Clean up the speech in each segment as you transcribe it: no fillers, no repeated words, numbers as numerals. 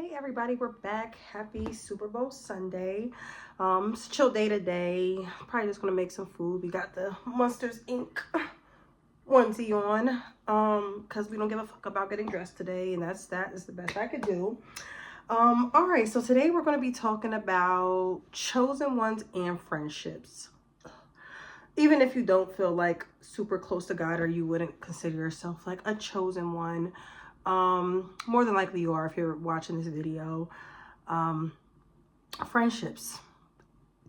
Hey everybody, we're back. Happy Super Bowl Sunday. It's a chill day today. Probably just gonna make some food. We got the Monsters Inc. onesie on. Because we don't give a fuck about getting dressed today, and that is the best I could do. Alright, so today we're gonna be talking about chosen ones and friendships. Even if you don't feel like super close to God, or you wouldn't consider yourself like a chosen one, more than likely you are if you're watching this video. Friendships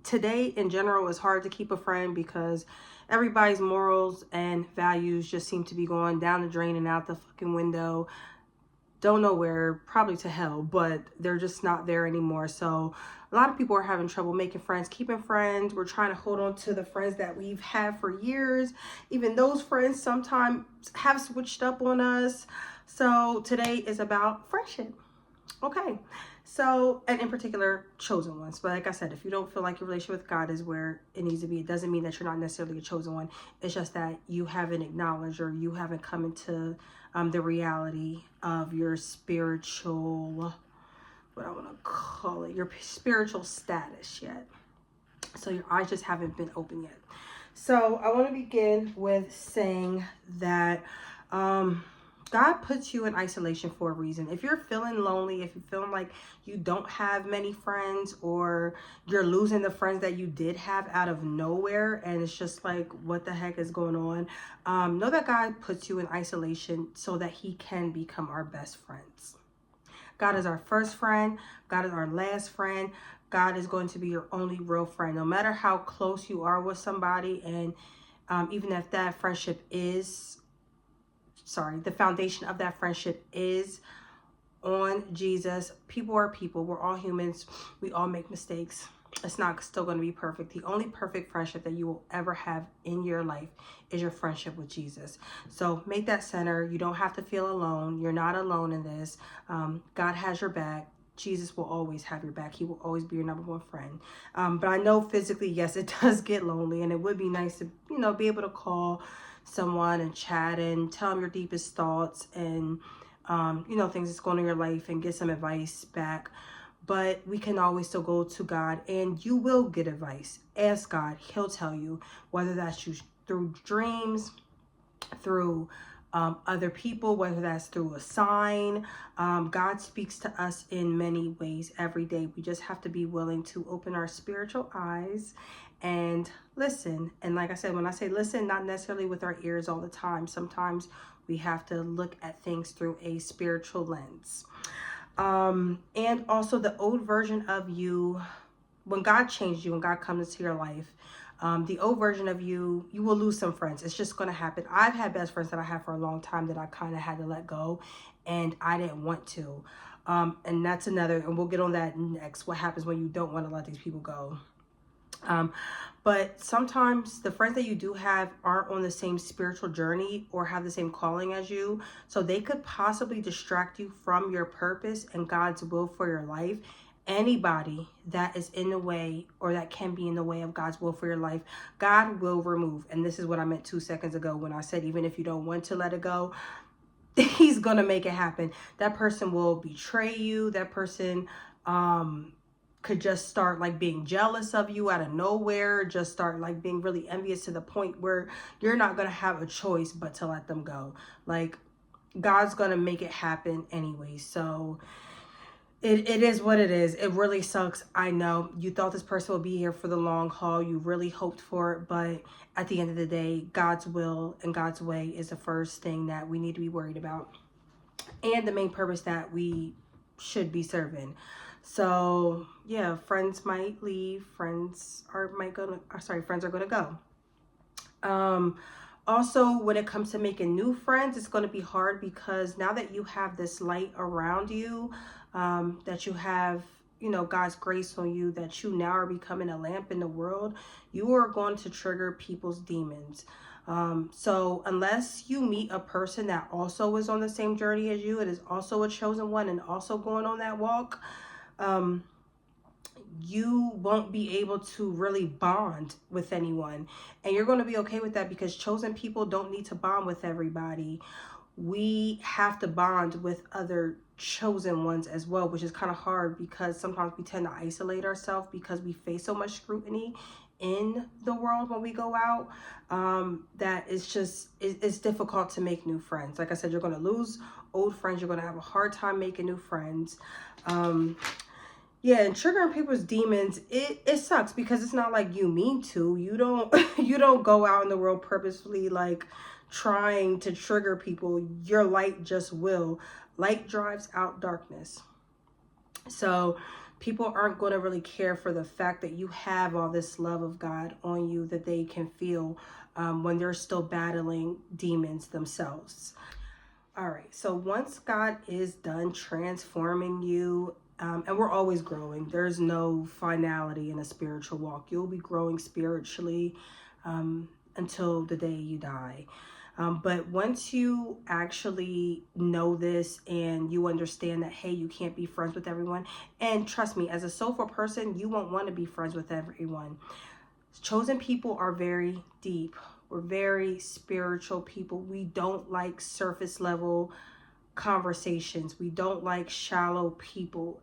today in general is hard to keep a friend because everybody's morals and values just seem to be going down the drain and out the fucking window. Don't know where, probably to hell, but they're just not there anymore. So a lot of people are having trouble making friends, keeping friends. We're trying to hold on to the friends that we've had for years. Even those friends sometimes have switched up on us. So today is about friendship. Okay. So, and in particular, chosen ones. But like I said, if you don't feel like your relationship with God is where it needs to be, it doesn't mean that you're not necessarily a chosen one. It's just that you haven't acknowledged, or you haven't come into the reality of your spiritual, what I want to call it, your spiritual status yet. So your eyes just haven't been open yet. So I want to begin with saying that God puts you in isolation for a reason. If you're feeling lonely, if you're feeling like you don't have many friends, or you're losing the friends that you did have out of nowhere, and it's just like, what the heck is going on? Know that God puts you in isolation so that he can become our best friends. God is our first friend. God is our last friend. God is going to be your only real friend. No matter how close you are with somebody, and even if that friendship is, the foundation of that friendship is on Jesus. People are people. We're all humans. We all make mistakes. It's not still going to be perfect. The only perfect friendship that you will ever have in your life is your friendship with Jesus. So make that center. You don't have to feel alone. You're not alone in this. God has your back. Jesus will always have your back. He will always be your number one friend. But I know physically, yes, it does get lonely, and it would be nice to, be able to call someone and chat and tell them your deepest thoughts and, things that's going on in your life, and get some advice back. But we can always still go to God, and you will get advice. Ask God. He'll tell you, whether that's through dreams, through other people, whether that's through a sign. God speaks to us in many ways every day. We just have to be willing to open our spiritual eyes and listen. And like I said, when I say listen, not necessarily with our ears all the time. Sometimes we have to look at things through a spiritual lens. And also the old version of you, when God changed you, when God comes into your life, the old version of you, you will lose some friends. It's just going to happen. I've had best friends that I had for a long time that I kind of had to let go, and I didn't want to. And that's another, and we'll get on that next, what happens when you don't want to let these people go. But sometimes the friends that you do have aren't on the same spiritual journey or have the same calling as you. So they could possibly distract you from your purpose and God's will for your life. Anybody that is in the way, or that can be in the way of God's will for your life, God will remove. And this is what I meant 2 seconds ago when I said, even if you don't want to let it go, he's going to make it happen. That person will betray you. That person, could just start like being jealous of you out of nowhere, just start like being really envious to the point where you're not going to have a choice but to let them go. Like, God's going to make it happen anyway. So it is what it is. It really sucks. I know you thought this person would be here for the long haul. You really hoped for it. But at the end of the day, God's will and God's way is the first thing that we need to be worried about, and the main purpose that we should be serving. So yeah, friends might leave, friends are gonna go. Also, when it comes to making new friends, it's going to be hard, because now that you have this light around you, that you have, God's grace on you, that you now are becoming a lamp in the world, you are going to trigger people's demons. So unless you meet a person that also is on the same journey as you, and is also a chosen one and also going on that walk, you won't be able to really bond with anyone. And you're going to be okay with that, because chosen people don't need to bond with everybody. We have to bond with other chosen ones as well, which is kind of hard because sometimes we tend to isolate ourselves because we face so much scrutiny in the world when we go out, that it's difficult to make new friends. Like I said, you're going to lose old friends. You're going to have a hard time making new friends. Yeah, and triggering people's demons, it sucks because it's not like you mean to. You don't you don't go out in the world purposefully like trying to trigger people. Your light just will. Light drives out darkness. So people aren't going to really care for the fact that you have all this love of God on you that they can feel when they're still battling demons themselves. All right, so once God is done transforming you, and we're always growing, there's no finality in a spiritual walk. You'll be growing spiritually until the day you die. But once you actually know this and you understand that, hey, you can't be friends with everyone. And trust me, as a soulful person, you won't want to be friends with everyone. Chosen people are very deep. We're very spiritual people. We don't like surface level conversations. We don't like shallow people.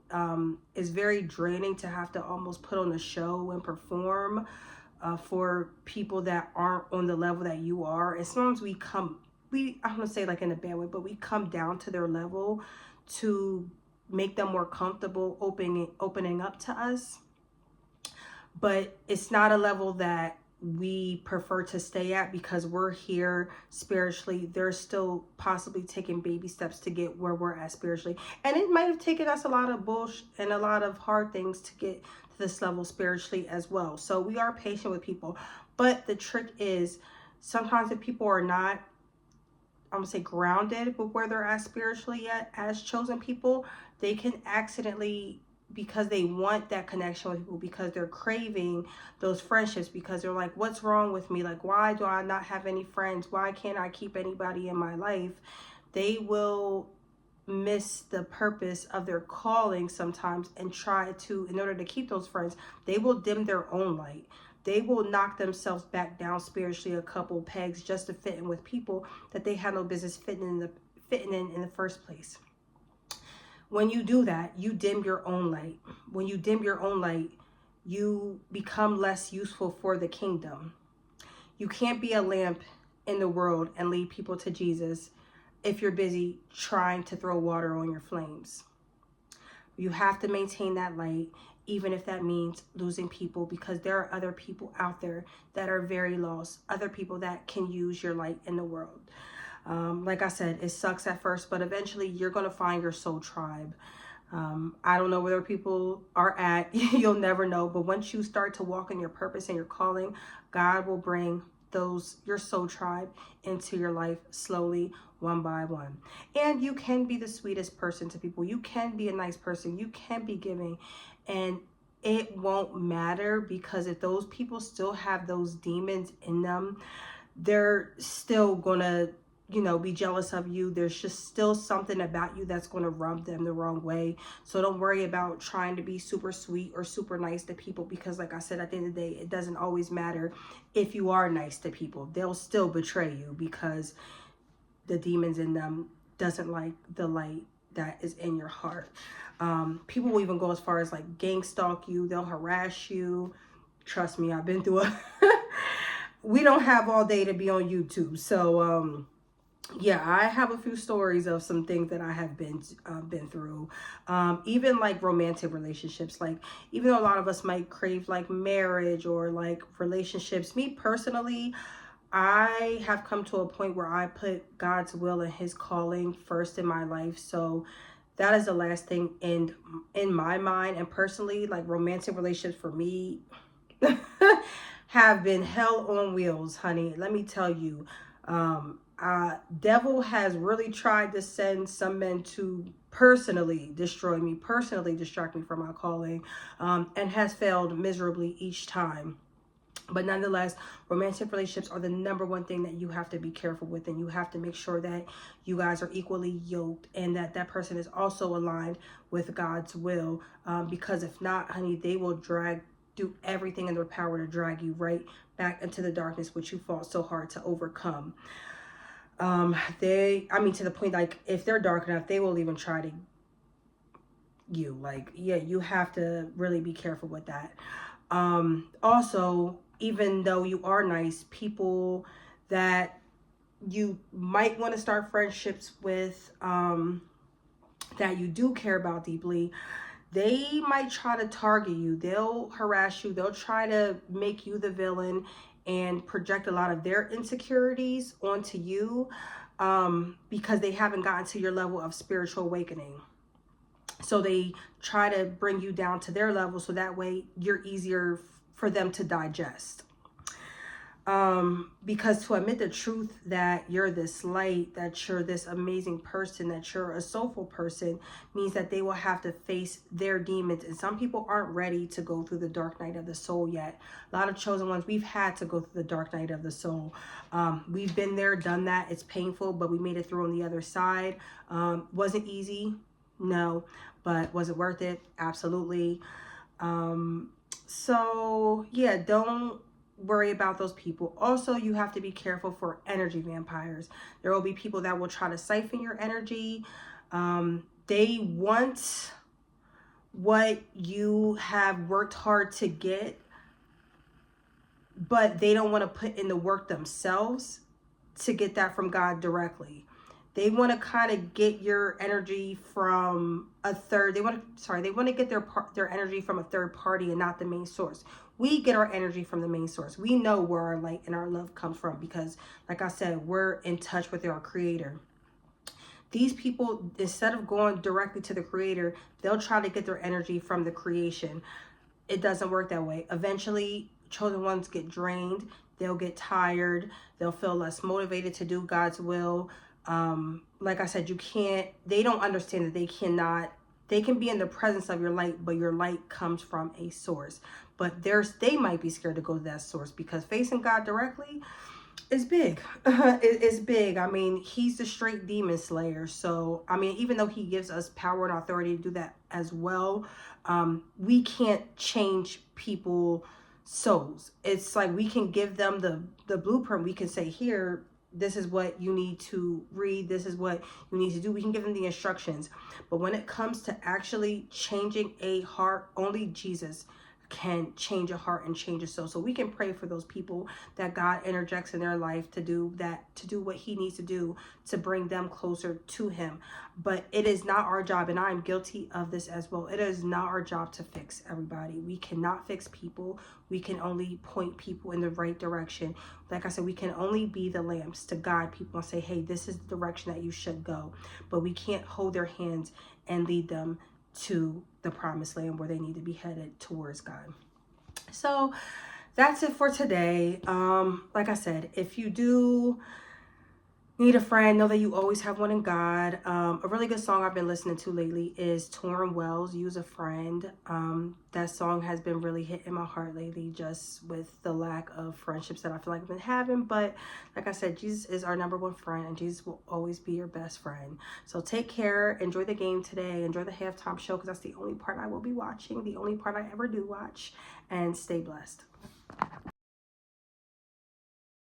It's very draining to have to almost put on a show and perform for people that aren't on the level that you are. And sometimes I don't want to say like in a bad way, but we come down to their level to make them more comfortable opening up to us. But it's not a level that we prefer to stay at because we're here spiritually. They're still possibly taking baby steps to get where we're at spiritually. And it might have taken us a lot of bullshit and a lot of hard things to get to this level spiritually as well. So we are patient with people. But the trick is sometimes if people are not, I'm gonna say, grounded with where they're at spiritually yet as chosen people, they can accidentally, because they want that connection with people, because they're craving those friendships, because they're like, what's wrong with me? Like, why do I not have any friends? Why can't I keep anybody in my life? They will miss the purpose of their calling sometimes and try to, in order to keep those friends, they will dim their own light. They will knock themselves back down spiritually a couple pegs just to fit in with people that they had no business fitting in the first place. When you do that, you dim your own light. When you dim your own light, you become less useful for the kingdom. You can't be a lamp in the world and lead people to Jesus if you're busy trying to throw water on your flames. You have to maintain that light, even if that means losing people, because there are other people out there that are very lost, other people that can use your light in the world. Like I said, it sucks at first, but eventually you're going to find your soul tribe. I don't know where people are at. You'll never know. But once you start to walk in your purpose and your calling, God will bring your soul tribe into your life slowly, one by one. And you can be the sweetest person to people. You can be a nice person. You can be giving. And it won't matter, because if those people still have those demons in them, they're still going to, be jealous of you. There's just still something about you that's going to rub them the wrong way. So don't worry about trying to be super sweet or super nice to people, because like I said, at the end of the day, it doesn't always matter if you are nice to people. They'll still betray you because the demons in them doesn't like the light that is in your heart. People will even go as far as like gang stalk you. They'll harass you. Trust me, I've been through we don't have all day to be on YouTube. So, yeah, I have a few stories of some things that I have been through. Even like romantic relationships. Like, even though a lot of us might crave like marriage or like relationships, me personally, I have come to a point where I put God's will and his calling first in my life. So that is the last thing in my mind. And personally, like, romantic relationships for me have been hell on wheels, honey. Let me tell you. Devil has really tried to send some men to personally destroy me, personally distract me from my calling, and has failed miserably each time. But nonetheless, romantic relationships are the number one thing that you have to be careful with, and you have to make sure that you guys are equally yoked and that that person is also aligned with God's will, because if not, honey, they will do everything in their power to drag you right back into the darkness which you fought so hard to overcome. To the point, like, if they're dark enough, they will even try to you. Like, yeah, you have to really be careful with that. Also, even though you are nice, people that you might want to start friendships with, that you do care about deeply, they might try to target you. They'll harass you. They'll try to make you the villain and project a lot of their insecurities onto you, because they haven't gotten to your level of spiritual awakening. So they try to bring you down to their level so that way you're easier for them to digest. Because to admit the truth that you're this light, that you're this amazing person, that you're a soulful person, means that they will have to face their demons. And some people aren't ready to go through the dark night of the soul yet. A lot of chosen ones, we've had to go through the dark night of the soul. We've been there, done that. It's painful, but we made it through on the other side. Wasn't easy, no, but was it worth it? Absolutely. So yeah, don't worry about those people. Also, you have to be careful for energy vampires. There will be people that will try to siphon your energy. They want what you have worked hard to get, but they don't want to put in the work themselves to get that from God directly. They want to kind of get your energy from a third. They want to get their energy from a third party and not the main source. We get our energy from the main source. We know where our light and our love comes from because, like I said, we're in touch with our creator. These people, instead of going directly to the creator, they'll try to get their energy from the creation. It doesn't work that way. Eventually, chosen ones get drained. They'll get tired. They'll feel less motivated to do God's will. Like I said, they don't understand that they can be in the presence of your light, but your light comes from a source. But they might be scared to go to that source because facing God directly is big. It's big. I mean, he's the straight demon slayer. So, I mean, even though he gives us power and authority to do that as well, we can't change people's souls. It's like we can give them the blueprint. We can say, here, this is what you need to read. This is what you need to do. We can give them the instructions. But when it comes to actually changing a heart, only Jesus can change a heart and change a soul. So we can pray for those people that God interjects in their life to do what he needs to do to bring them closer to him. But it is not our job, and I'm guilty of this as well. It is not our job to fix everybody. We cannot fix people. We can only point people in the right direction. Like I said, we can only be the lamps to guide people and say, hey, this is the direction that you should go. But we can't hold their hands and lead them to the promised land where they need to be headed towards God. So that's it for today. Like I said, if you do need a friend, know that you always have one in God. A really good song I've been listening to lately is Torrin Wells, Use a Friend. That song has been really hitting my heart lately, just with the lack of friendships that I feel like I've been having. But like I said, Jesus is our number one friend, and Jesus will always be your best friend. So take care. Enjoy the game today. Enjoy the halftime show, because that's the only part I will be watching, the only part I ever do watch. And stay blessed.